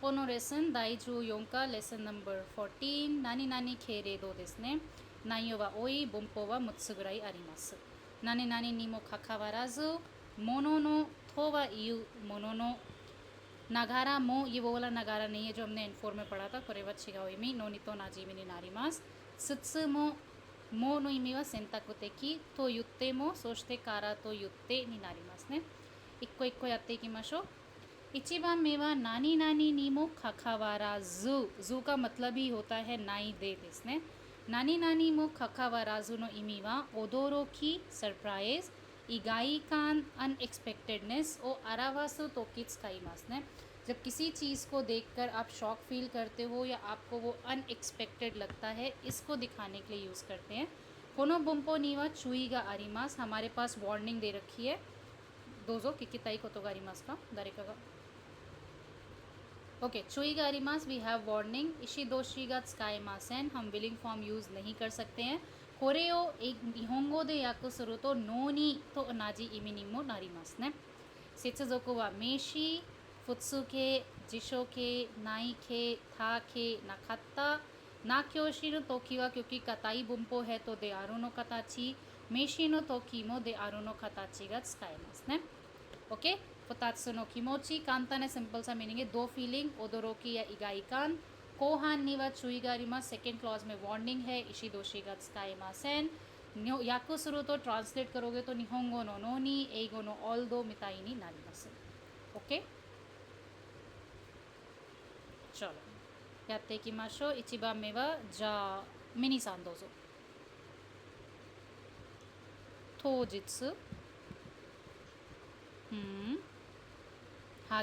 文法のレッスン第14課レッスンナンバー14何々系例動ですね。内容は多い、文法は6つぐらいあります。何々にもかかわらず、もののとは言うもののनगारा मो ये वो वाला नगारा नहीं है जो हमने N4 में पढ़ा था कोरेवा चिगाओइमी नोनी तो नाजीमीになりますつももの意味は選択的と言ってもそしてからと言ってになりますね一個一個やっていきましょう一番目は何々にもかかわらずずका मतलब ही होता हैないでですね何々もかかわらずの意味は驚き सरप्राइज 意外感 अनएक्सपेक्टेडनेस और अरावासु तोकी使いますねजब किसी चीज़ को देखकर आप शॉक फील करते हो या आपको वो अनएक्सपेक्टेड लगता है इसको दिखाने के लिए यूज़ करते हैं कोनो बुम्पो नीवा चुई गा आरिमास हमारे पास वार्निंग दे रखी है दोजो किकिताई को तो गारिमास का दारिका का ओके चुई गा आरिमास वी हैव वार्निंग इशी दोशी गा स्काई मासेन हम विलिंग फॉर्म यूज़ नहीं कर सकते हैं कोरेओ एक निहोंगो दे याको सुरु तो नोनी तो अनाजी इमिनिमो नारिमास ने सेत्सुजोको वा मेशी फुत्सुके जिशोके नाइके थाके नकात्ता नाक्योशी नो तोकी वा क्योंकि कताई बुम्पो है तो दे आरो नो कताची मेशी नो तोकी मो दे आरो नो कताची गा स्काइमास ने ओके फुतात्सु नो किमोची कांता ने सिंपल सा मीनिंग है दो फीलिंग ओदोरोकी या इगाइकान कोहान नी वा चुईगारिमा सेकेंड क्लॉज में वार्निंग है इशी दोशी गा स्काइमासेन याको सुरु तो ट्रांसलेट करोगे तो निहोंगो नो नोनी एगो नो ऑल्दो मिताई नी नारिमास ओके चलो やっていきましょう1番目はじゃあミニさんどうぞ当日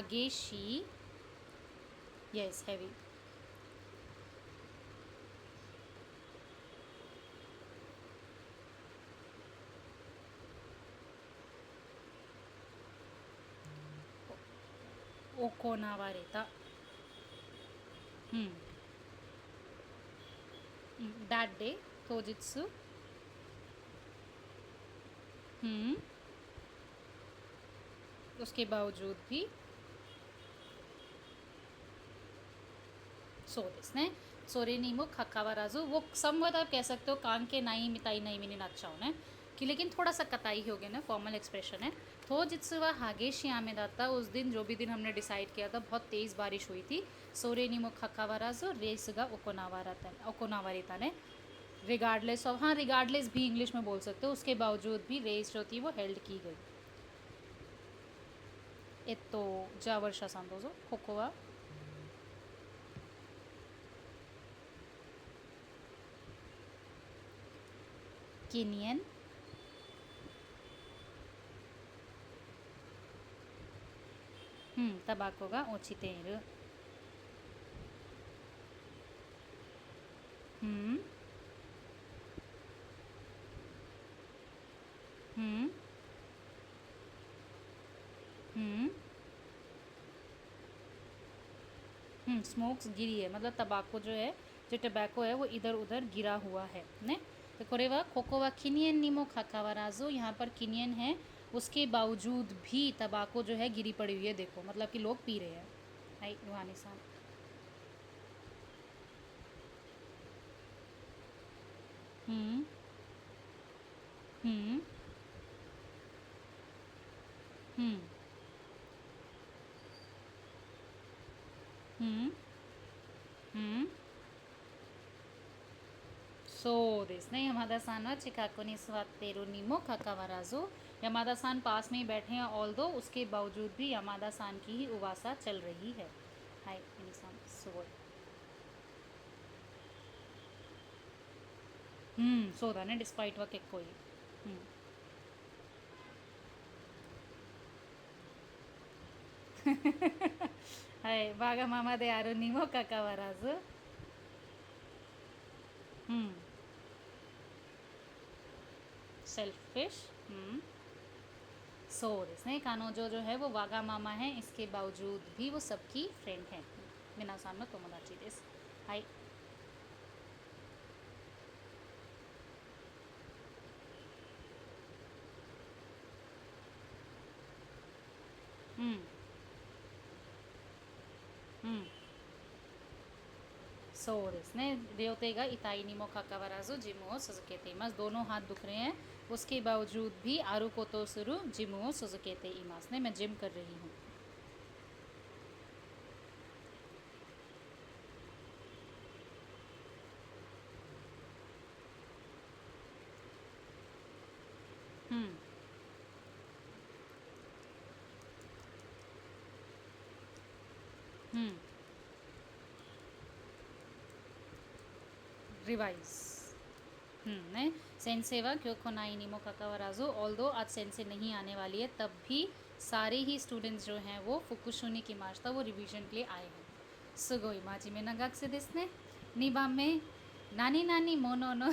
激しい yes heavy 行われたthat day 当日उसके बावजूद भी そうですねそれにもかかわらずवो समवत आप कह सकते हो कान के नाई मिताई नहीं मिनी नाचाओ ने कि लेकिन थोड़ा सा कताई हो गया ना फॉर्मल एक्सप्रेशन है तो जित्सुवा हागेशी आमे दाता उस दिन जो भी दिन हमने डिसाइड किया था बहुत तेज़ बारिश हुई थी सोरे निमो खकावाराजो रेसगा ओकोनावारिता ने रिगार्डलेस ऑफ हाँ रिगार्डलेस भी इंग्लिश में बोल सकते हो उसके बावजूद भी रेस जो थी वो हेल्ड की गईじゃあवर्षाさんどうぞここはキニエンタバコが落ちているस्मोक्स गिरी है मतलब तबाको जो है जो टबैको है वो इधर उधर गिरा हुआ है ने तो कोरेवा कोकोवा किनियन नीमो खाकावाराजो यहाँ पर किनियन है उसके बावजूद भी तबाको जो है गिरी पड़ी हुई है देखो मतलब कि लोग पी रहे हैं हाई रूहानी साहबそうですね山田さんは近くに座っているにもかかわらずयमादा सान पास में ही बैठे हैं ऑल दो उसके बावजूद भी यमादा सान की ही उवासा चल रही है हाय मिनीसान सुगो そうだね डिस्पाइट は結構いいはいわがままであるにもかかわらずसेल्फिश そうですね彼女जो है वो वागा मामा है इसके बावजूद भी वो सबकी फ्रेंड है बिना सानの友達ですはいそうですね。両手が痛いにもかかわらずジムを続けています。दोनों हाथ दुख रहे हैं उसके बावजूद भी आरू को तो सुरु जिमを続けていますね。मैं जिम कर रही हूँ. हम्म हम्म रिवाइज ね先生は今日来ないにもかかわらず although आज सेंसे नहीं आने वाली है तब भी सारे ही स्टूडेंट्स जो हैं वो फुकुशुに来ましたवो रिवीजन के लिए आए हैं すごい真面目な学生ですね2番目何々ものの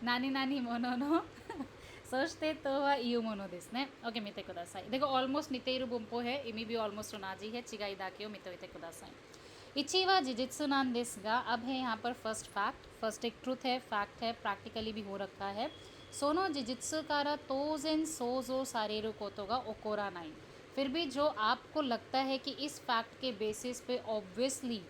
何々もののそしてとはいうものですね OK 見てくださいदेखो ऑलमोस्ट 似ている文法है इमी भी ऑलमोस्ट 同じहै違いだけを見ておいてください1は事実なんですが अब है यहाँ पर फर्स्ट फैक्ट फर्स्ट एक ट्रूथ है फैक्ट है प्रैक्टिकली भी हो रखा है その事実から当然想像されることが起こらない फिर भी जो आपको लगता है कि इस फैक्ट के बेसिस पे ऑब्वियसली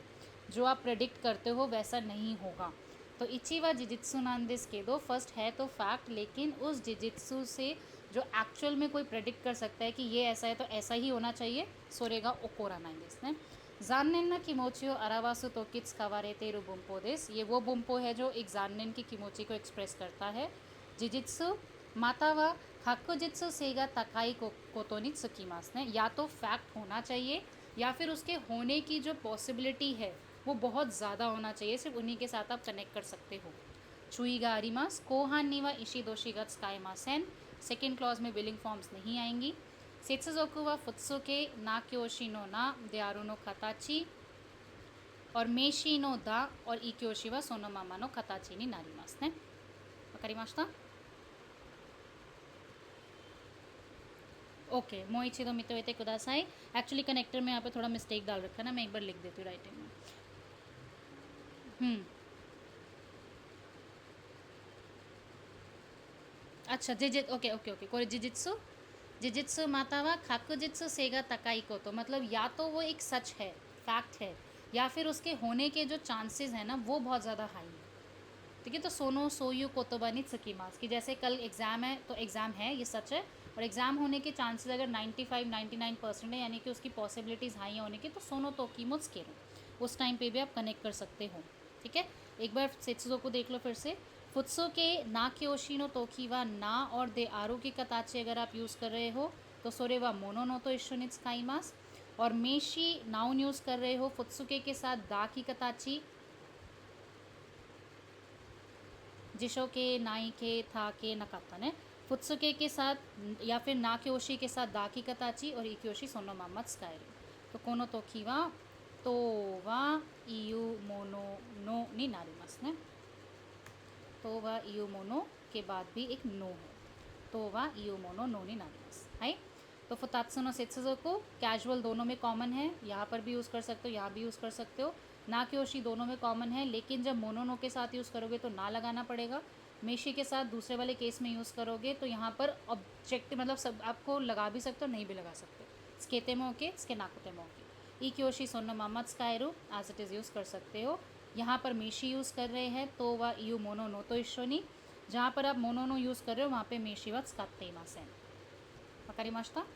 जो आप प्रेडिक्ट करते हो वैसा नहीं होगा तो इचिवा जिजित्सु नांदेस के दो फर्स्ट है तो फैक्ट लेकिन उस जिजित्सु से जो एक्चुअल में कोई प्रेडिक्ट कर सकता है कि ये ऐसा है तो ऐसा ही होना चाहिए सोरेगा ओकोरा नाइंदेस ने जाननेन ना किमोची अरावासु तो किट्स कवारे तेरु बुम्पो देस ये वो बुम्पो है जो एक जाननेन की किमोची को एक्सप्रेस करता है जिजित्सु मातावा हाकुजित्सु सेगा तकाई को कोतोनी त्सुकीमास ने या तो फैक्ट होना चाहिए या फिर उसके होने की जो पॉसिबिलिटी है वो बहुत ज़्यादा होना चाहिए सिर्फ उन्हीं के साथ आप कनेक्ट कर सकते हो चुईगा आरिमास कोहान नीवा इशी दोशी गट्स कायमासेन सेकेंड क्लॉज में बिलिंग फॉर्म्स नहीं आएंगी सेत्सुजोकु व फुत्सुके ना क्योशी नो ना देआरु नो कताची और मेशी नो दा और इक्योशी व सोनो मामा नो कताची नी नारिमास ने वकारिमाशिता ओके मोइची तो मिते हुए कुदासाई एक्चुअली कनेक्टर में यहाँ पे थोड़ा मिस्टेक डाल रखा है ना मैं एक बार लिख देती हूँ राइटिंग में अच्छा जिजित ओके ओके ओके कोई जिजित्सु जिजित्सु मातावा खाकुजित्सु सेगा तकाई को तो मतलब या तो वो एक सच है फैक्ट है या फिर उसके होने के जो चांसेस हैं ना वो बहुत ज़्यादा हाई है ठीक है तो सोनो सोयू कोतोबानी त्सुकीमास कि जैसे कल एग्ज़ाम है तो एग्ज़ाम है ये सच है और एग्ज़ाम होने के चांसेस अगर 95-99% है यानी कि उसकी पॉसिबिलिटीज़ हाई होने की तो सोनो तोकीमोत्स केरो उस टाइम पे भी आप कनेक्ट कर सकते हो ठीक है एक बार सेत्सुजो को देख लो फिर से फुत्सो के ना क्योशिनो तोकीवा ना और दे आरो की कताचे अगर आप यूज़ कर रहे हो तो सोरेवा मोनोनो तो इशोनिट्स काइमास और मेशी नाउन यूज़ कर रहे हो फुत्सुके के साथ दा की कताची जिशो के नाई के था के नकाता ने फुत्सुके के साथ या फिर ना क्योशी के साथ दा की कताची और इक्योशी सोनो मामत स्कायरी तो कोनो तोकीवा तो वा इयू मोनो नो नी नारिमास ने तो वह इयू मोनो के बाद भी एक नो है तो वह इयू मोनो नो नी नारिमास है तो फुतात्सु नो सेत्सुजो को कैजुअल दोनों में कॉमन है यहाँ पर भी यूज़ कर सकते हो यहाँ भी यूज़ कर सकते हो ना क्योशी दोनों में कॉमन है लेकिन जब मोनो नो के साथ यूज़ करोगे तो ना लगाना पड़ेगा मेशी के साथ दूसरे वाले केस में यूज़ करोगे तो यहाँ पर ऑब्जेक्टिव मतलब सब आपको लगा भी सकते हो नहीं भी लगा सकते स्केते मोके स्के नाकुते मोके ई क्योशी सोनो मामत स्कायरू एज इट इज़ यूज़ कर सकते हो यहाँ पर मेशी यूज़ कर रहे हैं तो वह यू मोनो नो तो इशोनी जहाँ पर आप मोनो नो यूज़ कर रहे हो वहाँ पे मेशी व स्काते मासेन वकारिमाशिता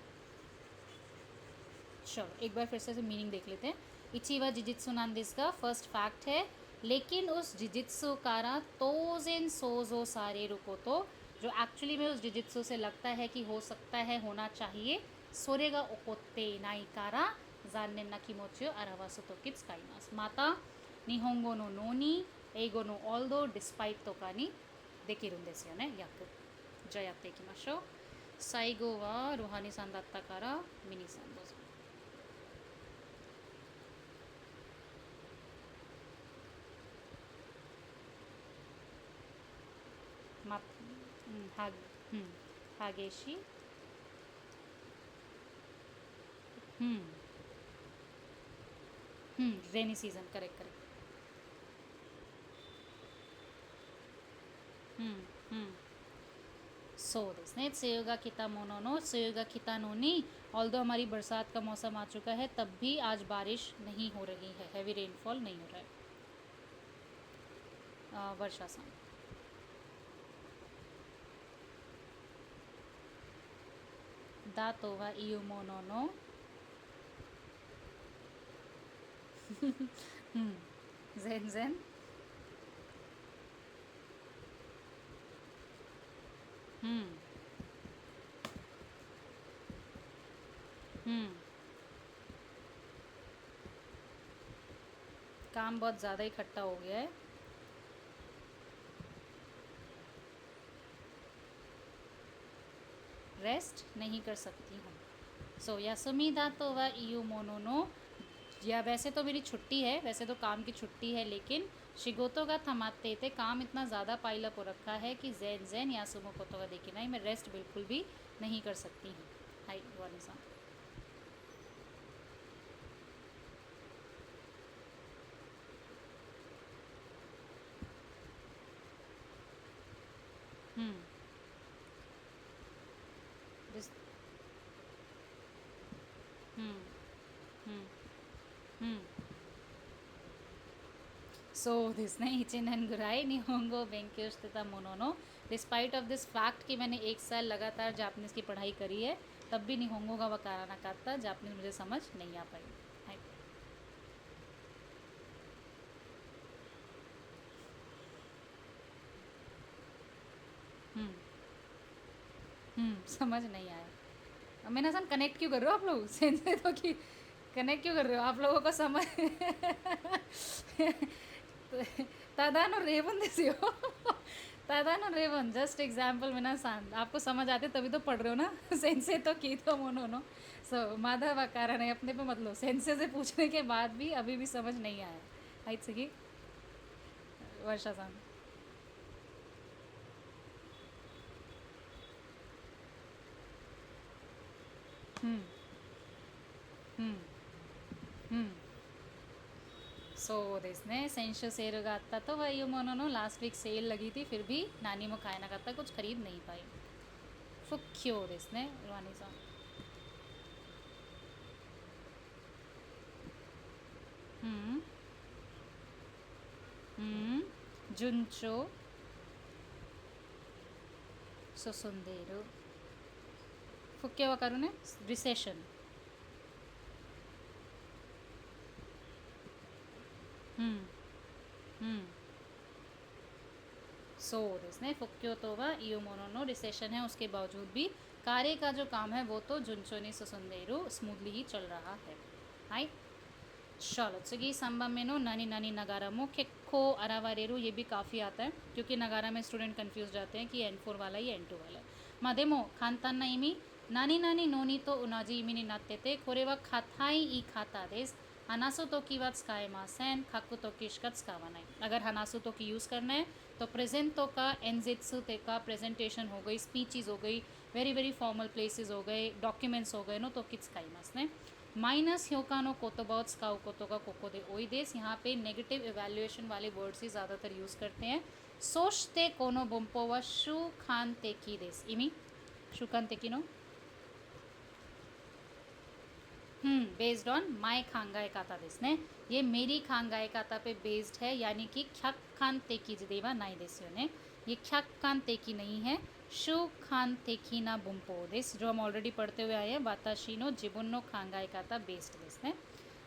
चलो एक बार फिर से मीनिंग देख लेते हैं इचिवा जिजित्सु नांदेस का फर्स्ट फैक्ट है लेकिन उस जिजित्सु कारा तोजेन सोजो सारे रुको तो जो एक्चुअली में उस जिजित्सु से लगता है कि हो सकता है होना चाहिए सोरेगा ओकोते नाई कारा जानने ना किमोचियो अरावासु तो किट्स काइमास माता निहोंगो नो नोनी एगो नो ऑल्दो डिस्पाइट तो का नी देकिरुんですよね訳じゃあやっていきましょう最後はルハニさんだったからミニさんどうぞまは激しいरेनी सीजन करेक्ट करेक्टそうですね梅雨が来たものの梅雨が来たのにऑल्दो हमारी बरसात का मौसम आ चुका है तब भी आज बारिश नहीं हो रही है हैवी रेनफॉल नहीं हो रहा है वर्षा सा। दातो वा इयु मोनो नो। जेन जेन। हम्म हम्म काम बहुत ज़्यादा इकट्ठा हो गया है। रेस्ट नहीं कर सकती हूँ। सो यासुमी दा तो वा इयू मोनोनो। या वैसे तो मेरी छुट्टी है, वैसे तो काम की छुट्टी है, लेकिन शिगोतो का थमाते थे, काम इतना ज़्यादा पाइलअप हो रखा है कि जैन जैन यासुमो कोतो का देखी नहीं, मैं रेस्ट बिल्कुल भी नहीं कर सकती हूँ। Hi Vanessa. Hmm this hmm hmm hmm So this ने इचिनन गुराई निहोंगो बेंक्यो शिते मोनो नो। डिस्पाइट ऑफ दिस फैक्ट कि मैंने एक साल लगातार जापानीज़ की पढ़ाई करी है, तब भी निहोंगो का वकाराना काता जापानीज़ मुझे समझ नहीं आ पाई। हाय। समझ नहीं आया। अब मैंने सन कनेक्ट क्यों कर रहे हो आप लोग सेंसे तो कि कनेक्ट क्यों कर रहे हो आप लोगों को समझ तादानो रेवन देसी हो तादानो रेवन जस्ट एग्जाम्पल में ना सान आपको समझ आते तभी तो पढ़ रहे हो ना सेंसे तो की तो मोनो नो। सो माधव आकार है अपने पे मतलब सेंसे से पूछने के बाद भी अभी भी समझ नहीं आया। आइट से की वर्षा सान। हम्म हम्म हम्म सो दिसने सेंशो सेलがあったとはいうもののलास्ट वीक सेल लगी थी फिर भी नानी मो खाए ना करता कुछ खरीद नहीं पाई। फुक्यो दिसने रुआनी सा। हम्म जुंचो सोसुंदेरु। फुक्यो वकारू ने रिसेशन। हम्म हम्म सो दिसने फुक्यो तो वा इयो मोनो नो रिसेशन है, उसके बावजूद भी कार्य का जो काम है वो तो जुंचो ने सोसुंदेरु स्मूथली ही चल रहा है। हाई चलो次3番目のनानी नानी नगारा मो केक्को अरावारेरु ये भी काफ़ी आता है क्योंकि नगारा में स्टूडेंट कंफ्यूज जाते हैं कि N4 वाला ही N2 वाला है। मादेमो खानतान ना इमी नानी नानी नोनी तो उनाजी इमीになっててこれは硬い言い方です。हनासु तो की वा स्काई मासेन खाकु तो की शिका स्कावा नहीं। अगर हनासु तो की यूज़ करना है तो प्रेजेंट तो का एनजित्सु ते का प्रेजेंटेशन हो गई, स्पीचेस हो गई, वेरी वेरी फॉर्मल प्लेसेस हो गए, डॉक्यूमेंट्स हो गए नो तो किस काई मास ने माइनस ह्योका नो कोतोबा उत्सुकाउ कोतो का कोको दे ओई देस। यहाँ पे नेगेटिव इवेल्युएशन वाले वर्ड्स ही ज़्यादातर यूज़ करते हैं। सोचते कोनो बुम्पो वा शु खान तेकी देस इमी शु खान तेकी नो बेस्ड ऑन माई खांगाई काता देस ने ये मेरी खांगाई काता पे बेस्ड है, यानी कि ख्याक खान तेकी जिदेवा नाई देस यो ने ये ख्याक खान तेकी नहीं है शु खान तेकी ना बुम्पो देस जो हम ऑलरेडी पढ़ते हुए आए हैं वाताशी नो जिबुन नो खांगाई काता बेस्ड देस ने।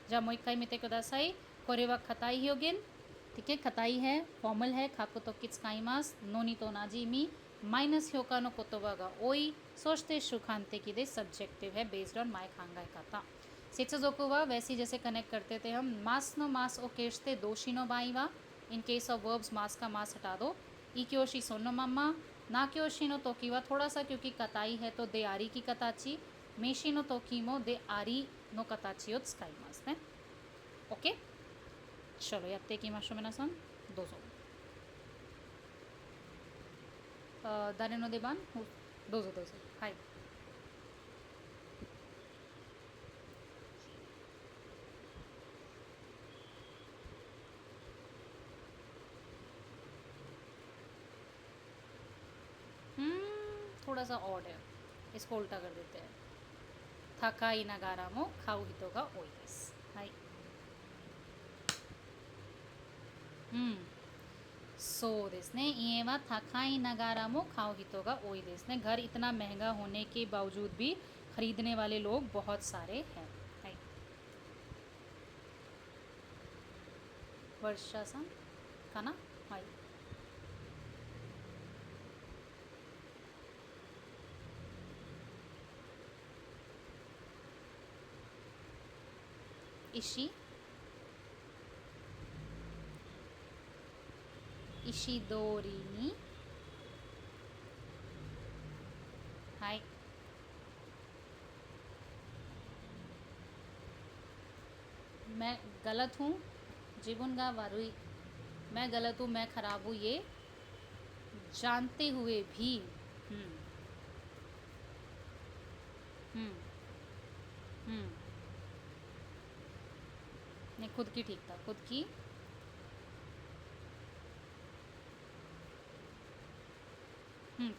जब मोई काई मिते को दासाई कोरेवा खताई होगेन। ठीक है खताई है फॉर्मल है खाको तो किट्स काइमास नोनी तो नाजी मी माइनस ह्योका नो कोतोबा गा ओई सोचते शुखानते की दे सब्जेक्टिव है बेस्ड ऑन माई खांगाई काता। सेचुजोकुवा वैसे जैसे कनेक्ट करते थे हम मास नो मास ओ केशते दोशी नो बाईवा इन केस ऑफ वर्ब्स मास का मास हटा दो। ई क्योशी सोनो मम्मा ना क्योशी नो तोकीवा थोड़ा सा क्योंकि कताई है तो दे आरी की कताची मेशी नो तोकीमो दे आरी नो कताची ओ स्काई मास ने। ओके चलो यात्ते की माशो में ना सन दो सौ दाने नो देबान दो सौ हाई। थोड़ा सा ऑड है, इसको उल्टा कर देते हैं। थाका ई नगारा मो खाऊ हितो का ओई देस हाई। そうですね家は高いながらも買う人が多いですねघर इतना महंगा होने के बावजूद भी खरीदने वाले लोग बहुत सारे हैंはいवर्षाさんかなはい石石通りにはい मैं गलत हूँ जीवन का वारुई मैं गलत हूँ मैं खराब हूँ ये जानते हुए भी हम्म हम्म हम्म नहीं खुद की ठीक था खुद की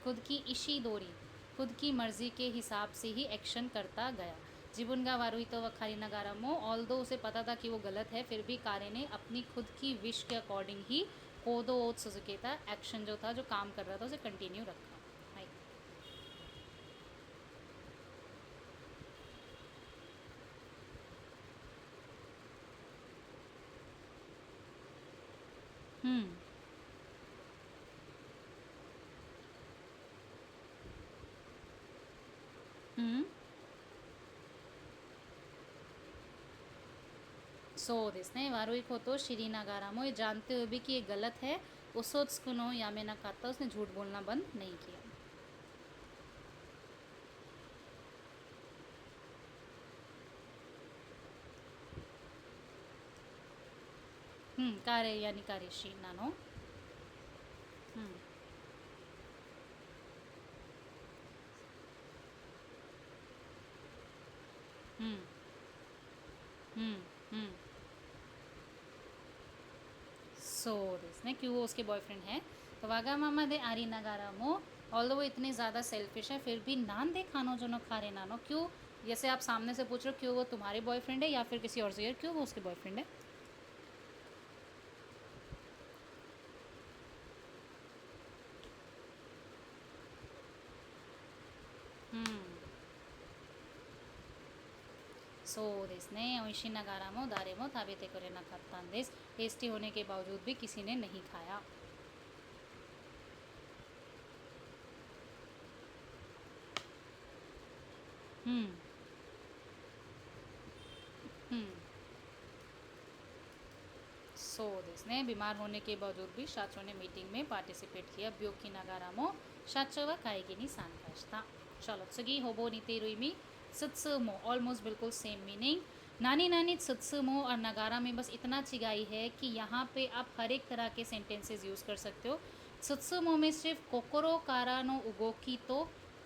खुद की इशी दोरी खुद की मर्जी के हिसाब से ही एक्शन करता गया जीवन का वारुई तो वखारी नगारामो ऑल दो उसे पता था कि वो गलत है फिर भी कारे ने अपनी खुद की विश के अकॉर्डिंग ही कोदो ओत सुजुके था एक्शन जो था जो काम कर रहा था उसे कंटिन्यू रखा हाई हम्म हम्म そうですね悪いことを知りながらもजानते हुए भी कि ये गलत है उसो त्सुकुनो या में ना खाता उसने झूठ बोलना बंद नहीं किया कार्य यानी कार्यशी नानो हम्म हम्म हम्म हम्म そうですねक्यों वो उसके बॉयफ्रेंड है तो वागा मामा दे आरी नगारा मो ऑल वो इतने ज़्यादा सेल्फिश है फिर भी नान दे खानो जो नो खारे नानो क्यों जैसे आप सामने से पूछ रहे हो क्यों वो तुम्हारे बॉयफ्रेंड है या फिर किसी और से क्यों वो उसके बॉयफ्रेंड है हम्म そうですね美味しいながらも誰も食べてくれなかったんですटेस्टी होने के बावजूद भी किसी ने नहीं खाया हम्म हम्म そうですねबीमार होने के बावजूद भी शाचो ने मीटिंग में पार्टिसिपेट किया ब्योकी नगारा मो शाचो वा काएगीに参加したचलो 次ほぼ似ている意味ツツモ ऑलमोस्ट बिल्कुल सेम मीनिंग नानी नानी त्सुत्सुमो और नगारा में बस इतना चिगाई है कि यहाँ पे आप हर एक तरह के सेंटेंसेस यूज़ कर सकते हो त्सुत्सुमो में सिर्फ कोकोरो कारा नो उगोकी तो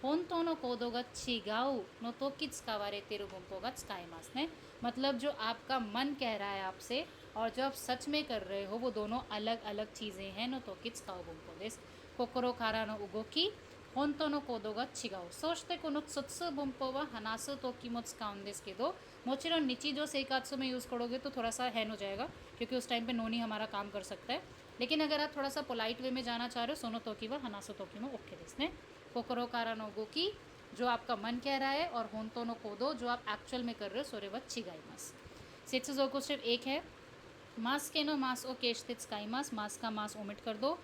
होंतो नो कोदो गा चिगाउ नो तो किट्स कावारे तेरु बुम्पो गा त्सुकाइमास ने मतलब जो आपका मन कह रहा है आपसे और जो आप सच में कर रहे हो वो दोनों अलग अलग चीज़ें हैं नो तो किट्स काओ बुम्पो देस कोकोरो कारा नो उगोकी 本当の行動が違うそしてこのつつ文法は話す時も使うんですけどもちろん日常生活में यूज़ करोगे तो थोड़ा सा हैन हो जाएगा क्योंकि उस टाइम पे नोनी हमारा काम कर सकता है लेकिन अगर आप थोड़ा सा पोलाइट वे में जाना चाह रहे हो सोनो तोकी व हनासो तोकी में ओके देसने कोकरो कारा नोगो की जो आपका मन कह रहा है और होंतो नो कोदो जो आप एक्चुअल में कर रहे हो सोरे व चिगाइमास सेट्सुजो को सिर्फ एक है मास के नो मास ओ केशते स्काइमास मास का मास ओमिट कर दो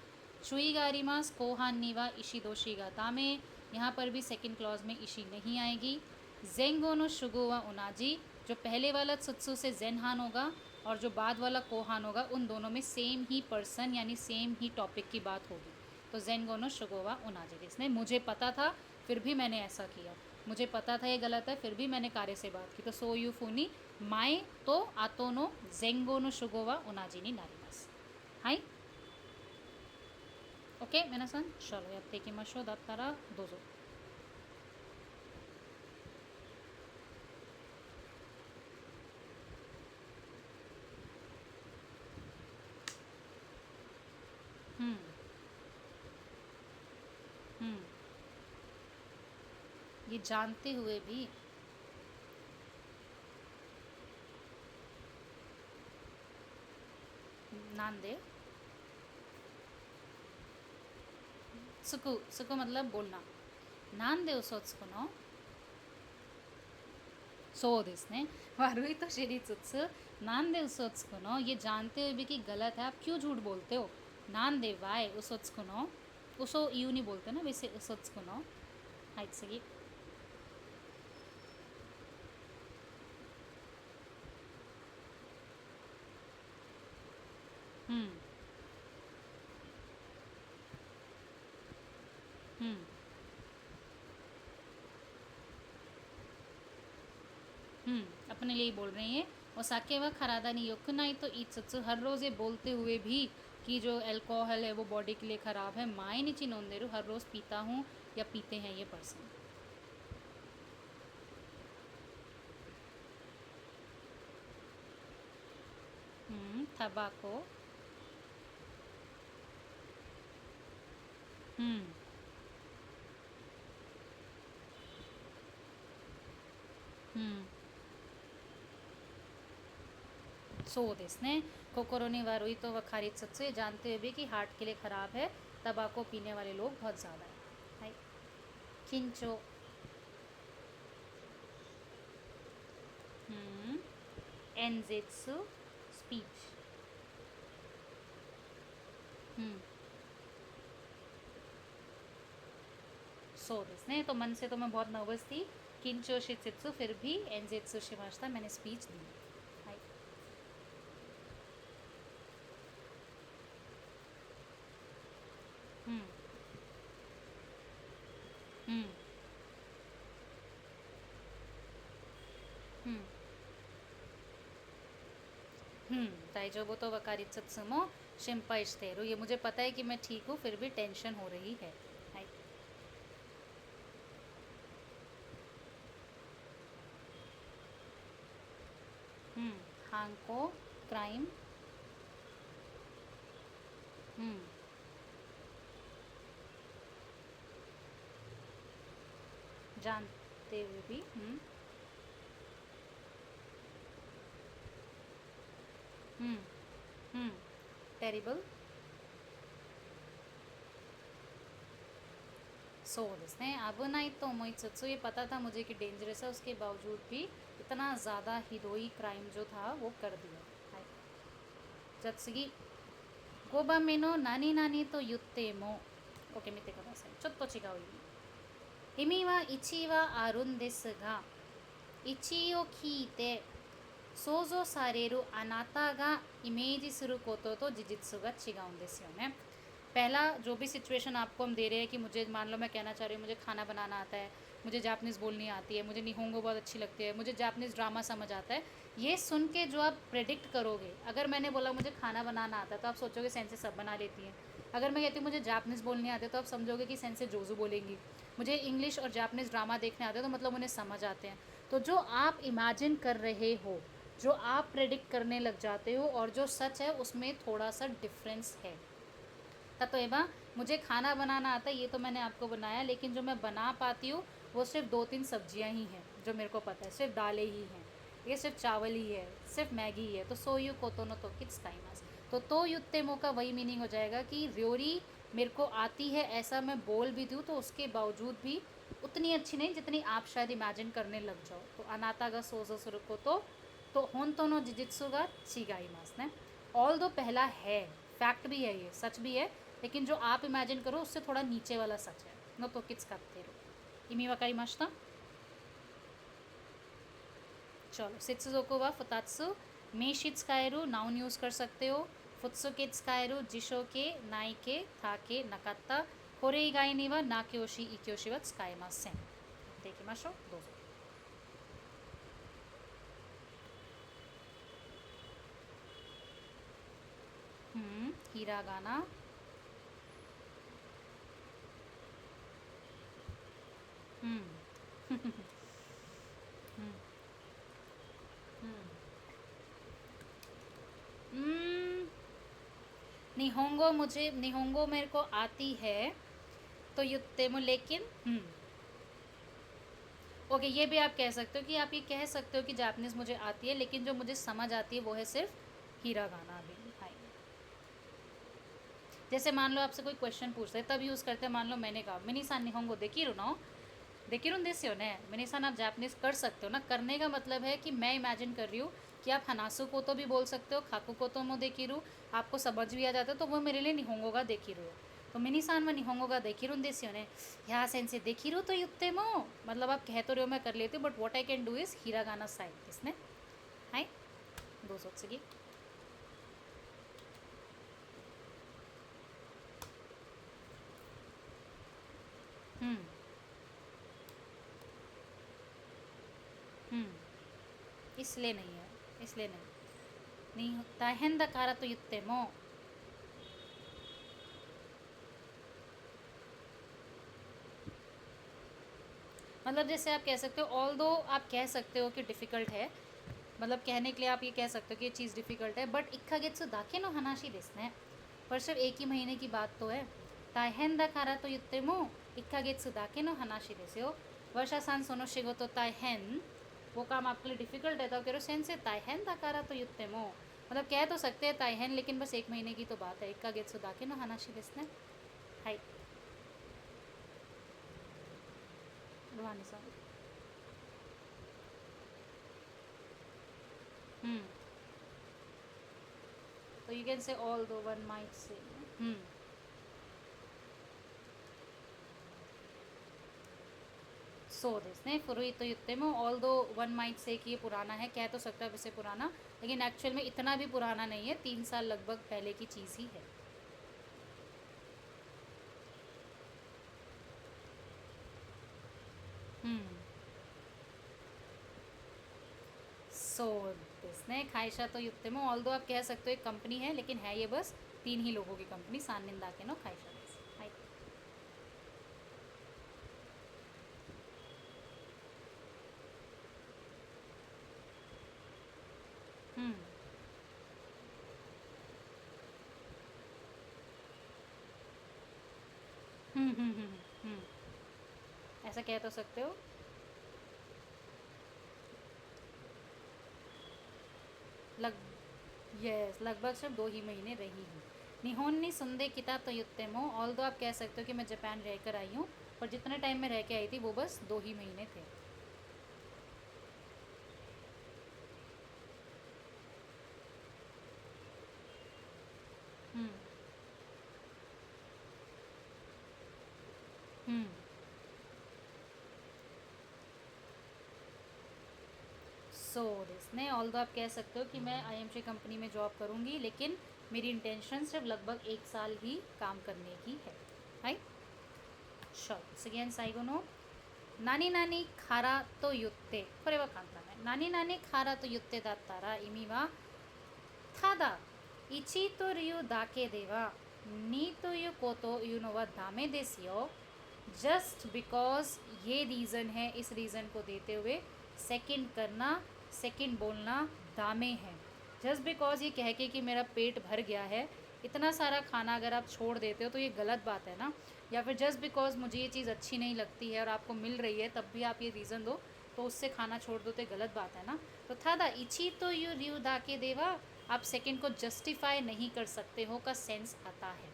शुई गारीमास कोहान नीवा इशी दोशी गाता में यहाँ पर भी सेकंड क्लॉज में इशी नहीं आएगी जेंगो नो शुगो व उनाजी जो पहले वाला त्सुत्सु से जेनहान होगा और जो बाद वाला कोहान होगा उन दोनों में सेम ही पर्सन यानी सेम ही टॉपिक की बात होगी तो जेनगो नो शुगो व उनाजी इसने मुझे पता था फिर भी मैंने ऐसा किया मुझे पता था ये गलत है फिर भी मैंने कार्य से बात की तो सो यू फूनी माए तो आतो नो जेंगो नो शुगो व उनाजी नी नारीमास हाई ओके मैंने सन चलो या तेकी मशो दत्तारा दोजो हम्म हम्म ये जानते हुए भी नांदे सुकु सुकु मतलब बोलना. なんで嘘つくの? そうですね. 悪いと知りつつなんで嘘つくの? ये जानते हुए भी कि गलत है आप क्यों झूठ बोलते हो. なんで why 嘘つくの? 嘘言うに बोलते ना वैसे 嘘つくの. はい次. हम्म हम्म अपने लिए ही बोल रही हैं. और साके व खरादा नहीं योकुनाई तो इत्सुत्सु हर रोज़ ये बोलते हुए भी कि जो अल्कोहल है वो बॉडी के लिए ख़राब है. माइनिची नोंदेरु हर रोज़ पीता हूँ या पीते हैं ये पर्सन. तंबाकू. हम्म そうですね. 心に悪いと分かりつつ जानते हुए भी कि हार्ट के लिए ख़राब है. तंबाकू पीने वाले लोग बहुत ज़्यादा हैं. はい 緊張. 演説 स्पीच. そうですね. तो मन से तो मैं बहुत नर्वस थी. 緊張しつつ फिर भी 演説しました. मैंने स्पीच दी. はい हम्म हम्म हम्म 大丈夫と分かりつつも心配している. ये मुझे पता है कि मैं ठीक हूँ फिर भी टेंशन हो रही है. はい 犯行 क्राइम. जानते हुए भी. टेरिबल. そうですね. 危ないと思いつつ ये पता था मुझे कि डेंजरस है उसके बावजूद भी इतना ज़्यादा हिदोई क्राइम जो था वो कर दिया. はい じゃあ次. 5番目の何々と言っても OK 見てください. ちょっと違う意味. 意味は1はあるんですが1を聞いて想像されるあなたがイメージすることと事実が違うんですよね. पहला जो भी सिचुएशन आपको हम दे रहे हैं कि मुझे मान लो मैं कहना चाह रही हूँ मुझे खाना बनाना आता है, मुझे जापानीज़ बोलनी आती है, मुझे निहोंगो बहुत अच्छी लगती है, मुझे जापानीज़ ड्रामा समझ आता है. ये सुन के जो आप प्रेडिक्ट करोगे, अगर मैंने बोला मुझे खाना बनाना आता है तो आप सोचोगे सेंसे सब बना लेती हैं. अगर मैं कहती हूँ मुझे जापानीज़ बोलनी आती है तो आप समझोगे कि सेंसे जोजू बोलेंगी. मुझे इंग्लिश और जापानीज़ ड्रामा देखने आते हैं तो मतलब उन्हें समझ आते हैं. तो जो आप इमेजिन कर रहे हो, जो आप प्रेडिक्ट करने लग जाते हो और जो सच है उसमें थोड़ा सा डिफरेंस है. ततोएबा मुझे खाना बनाना आता है ये तो मैंने आपको बनाया, लेकिन जो मैं बना पाती हूँ वो सिर्फ 2-3 सब्जियाँ ही हैं जो मेरे को पता है. सिर्फ दालें ही हैं, ये सिर्फ चावल ही है, सिर्फ मैगी ही है. तो सोयू कोतोनो तो किट्स काइमास. तो युत्तेमो का वही मीनिंग हो जाएगा कि र्योरी मेरे को आती है ऐसा मैं बोल भी दूँ तो उसके बावजूद भी उतनी अच्छी नहीं जितनी आप शायद इमेजिन करने लग जाओ. तो अनाता का सोजो सुरुको तो होंतो नो जिजित्सु गा चिगाइमास ने. ऑल दो पहला है फैक्ट भी है, ये सच भी है, लेकिन जो आप इमेजिन करो उससे थोड़ा नीचे वाला सच है. नो तो किट्स करते रहो. इमी वकारिमाशिता. चलो सित्सुजोको वा फुतात्सु मे शित्सुकाएरु नाउन यूज़ कर सकते हो. फुत्सु के त्सुकाएरु जिशो के नाई के था के नकात्ता कोरे इगाई नि वा नाक्योशी इक्योशी वा त्सुकाएमासेन. देकिमाशो दोजो. हिरागाना. निहोंगो मेरे को आती है तो युत्तेमो, लेकिन ओके ये भी आप कह सकते हो कि आप ये कह सकते हो कि जापानीज़ मुझे आती है लेकिन जो मुझे समझ आती है वो है सिर्फ हिरागाना भी. हाय जैसे मान लो आपसे कोई क्वेश्चन पूछते हैं तब यूज़ करते हैं, मान लो मैंने कहा मिनीसान निहोंगो देकिरु नो, देकिरुन देसी हो ने, मिनीसान आप जापानीज कर सकते हो ना। करने का मतलब है कि मैं इमेजिन कर रही हूँ कि आप हनासु को तो भी बोल सकते हो, खाकू को तो मो देकिरु, आपको समझ भी आ जाता है, तो वो मेरे लिए निहोंगो का देकिरु है। तो मिनीसान में निहोंगो का देकिरुन देसी हो ने, यहाँ सेंसे देकिरु तो युत्ते मो, मतलब आप कह तो रहे हो मैं कर लेती हूँ, but what I can do is hiragana side this ने, हाई दो सोत्सुगी। हम्म हम्म इसलिए नहीं है, इसलिए नहीं ताहें दकारा तो युत्ते मो, मतलब जैसे आप कह सकते हो ऑल दो, आप कह सकते हो कि डिफ़िकल्ट है, मतलब कहने के लिए आप ये कह सकते हो कि ये चीज़ डिफ़िकल्ट है, बट इक्कागेत्सु दाके नो हनाशी देsu ने, पर सिर्फ एक ही महीने की बात तो है। ताहें दकारा तो युत्ते मो इक्कागेत्सु दाके नो हनाशी देsu यो, वर्षा सान सोनो शिगोतो ताहें, वो काम आपके लिए डिफ़िकल्ट है, तो कह रहे सेंसे ताहें दकारा तो युत्ते मो, मतलब कह तो सकते हैं ताहें, लेकिन बस एक महीने की तो बात है। इक्कागेत्सु दाके नो हनाशी देsu ने, हाई रुहानी सा। हम्म तो यू कैन से ऑल दो one might say, so this ने फुरुई तो युत्ते में ऑल दो वन माइट से कि ये पुराना है, कह तो सकता है वैसे पुराना, लेकिन एक्चुअल में इतना भी पुराना नहीं है, 3 साल लगभग पहले की चीज़ ही है। सो दिस ने खाइशा तो युत्ते में ऑल दो आप कह सकते हो एक कंपनी है, लेकिन है ये बस 3 ही लोगों की कंपनी, सानिंदा के no खाइशा this, high. Hmm hmm hmm हम्म ऐसा कह तो सकते हो। लग यस लगभग सिर्फ 2 ही महीने रही हूँ। निहोन नी सुंदे किताब तो युत्ते मो, ऑल दो आप कह सकते हो कि मैं जापान रह कर आई हूँ, पर जितने टाइम में रह के आई थी वो बस 2 ही महीने थे। हम्म हम्म सो दिस ने ऑल दो आप कह सकते हो कि मैं आईएमसी कंपनी में जॉब करूँगी, लेकिन मेरी इंटेंशन सिर्फ लगभग 1 साल ही काम करने की है, हाई। चलो सेकेंड साइगो नो, नानी नानी खारा तो युत्ते,これは簡単ね。नानी नानी खारा तो युत्ते だったら意味はただ1というだけでは2ということを言うのはダメですよ। जस्ट बिकॉज ये रीज़न है, इस रीज़न को देते हुए सेकंड करना, सेकंड बोलना दामे है। जस्ट बिकॉज ये कह के कि मेरा पेट भर गया है, इतना सारा खाना अगर आप छोड़ देते हो तो ये गलत बात है ना। या फिर जस्ट बिकॉज मुझे ये चीज़ अच्छी नहीं लगती है और आपको मिल रही है तब भी आप ये रीज़न दो, तो उससे खाना छोड़ दो तो ये गलत बात है ना। तो था दा इची तो यू रियू दा के देवा, आप सेकंड को जस्टिफाई नहीं कर सकते हो का सेंस आता है।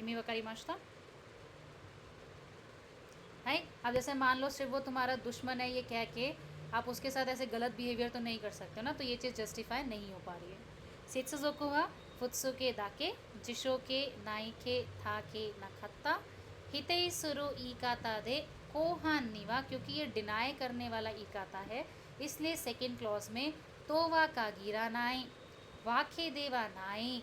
इमी वकारी माश्ता है। अब जैसे मान लो सिर्फ वो तुम्हारा दुश्मन है ये कह के आप उसके साथ ऐसे गलत बिहेवियर तो नहीं कर सकते ना, तो ये चीज़ जस्टिफाई नहीं हो पा रही है। सेत्सुजोku वा फुत्सु के दाके जिशो के नाई के था के नखत्ता हितेई सुरु ईकाता दे कोहान निवा, क्योंकि ये डिनाई करने वाला ईकाता है इसलिए सेकेंड क्लॉज में तो वा का गिरा नाई वाखे देवा नाई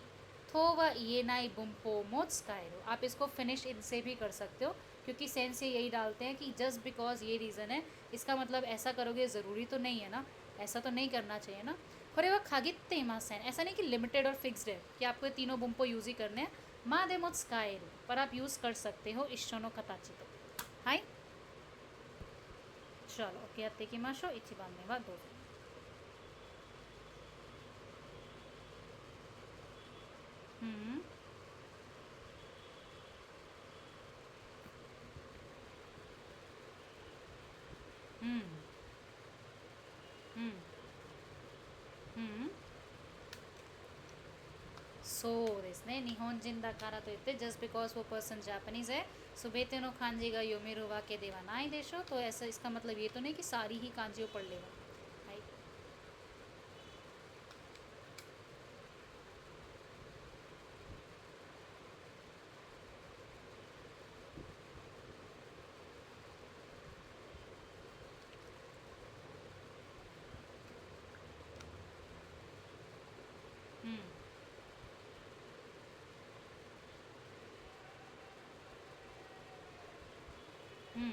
तो वा ये नाई बुम्पो मोट्स कायरो, आप इसको फिनिश इनसे भी कर सकते हो, क्योंकि सेंस ये यही डालते हैं कि जस्ट बिकॉज ये रीज़न है इसका मतलब ऐसा करोगे ज़रूरी तो नहीं है ना, ऐसा तो नहीं करना चाहिए ना। और वह खागित्ते इमासेन, ऐसा नहीं कि लिमिटेड और फिक्स्ड है कि आपको ये तीनों बुम्पो यूज़ ही करने हैं। मा दे मोट्स कायरो पर आप यूज़ कर सकते हो इश्चोनो कताची तो, हाई। चलो ओके आते की माशो इची बार में दो। हम्म hmm hmm hmm そうですね。日本人だからといって just because वो पर्सन जापानीज है सो बेते नो खांजीが読めるわけではないでしょतो ऐसा इसका मतलब ये तो नहीं कि सारी ही कांजी पढ़ लेगा राइट हम्म うん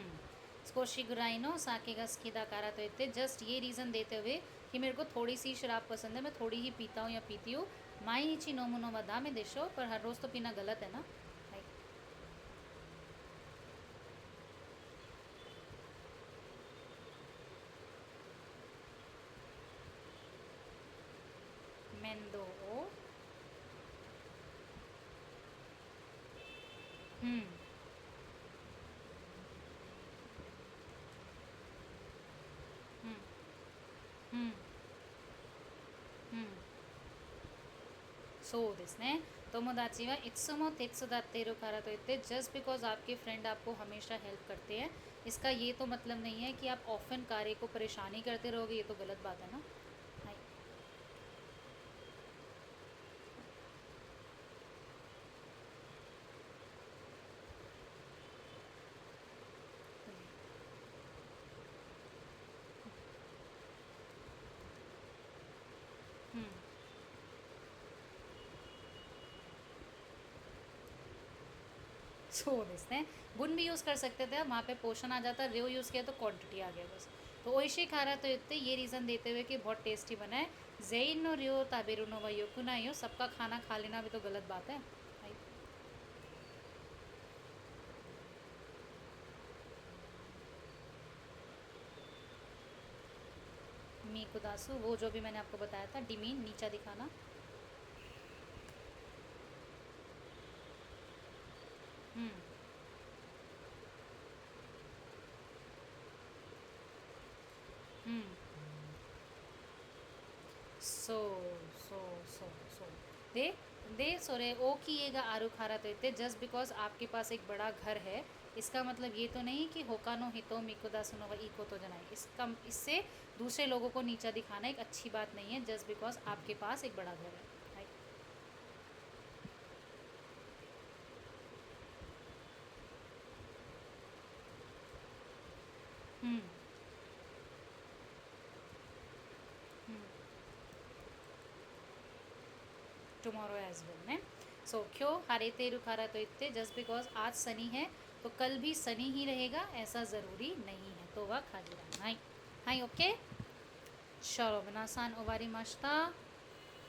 少しぐらいの酒が好きだからといってजस्ट ये रीज़न देते हुए कि मेरे को थोड़ी सी शराब पसंद है मैं थोड़ी ही पीता हूँ या पीती हूँ 毎日飲むのはダメでしょ पर हर रोज़ तो पीना गलत है ना लाइक 面倒をうんうんうんうんそうですね友達はいつも手伝っているからといって just because आपके फ्रेंड आपको हमेशा हेल्प करते हैं इसका ये तो मतलब नहीं है कि आप ऑफन कार्य को परेशानी करते रहोगे ये तो गलत बात है ना हाँ हम्म そうですね。बुन भी यूज़ कर सकते थे वहाँ पे पोषण आ जाता रेव यूज़ किया तो क्वांटिटी आ गया बस तो ओइशी खारा तो इतने ये रीज़न देते हुए कि बहुत टेस्टी बना है जेइन नो रियो ताबेरु नो वा योकुनाई हो सबका खाना खा लेना भी तो गलत बात है मी कुदासु वो जो भी मैंने आपको बताया था डिमीन नीचा दिखाना हम्म हम्म そうでそれ大きい家があるからといって जस्ट बिकॉज आपके पास एक बड़ा घर है इसका मतलब ये तो नहीं कि होका नो हितो मिकुदा सुनो वा इको तो जनाई इसका इससे दूसरे लोगों को नीचा दिखाना एक अच्छी बात नहीं है जस्ट बिकॉज आपके पास एक बड़ा घर है राइट हम्म टुमारो एज वेल ने सो क्यों हारेते रुखारा तो इतने जस्ट बिकॉज आज सनी है तो कल भी सनी ही रहेगा ऐसा ज़रूरी नहीं है तो वह खाली रहना हाई हाई ओके चलो मिनासान ओवारी मास्ता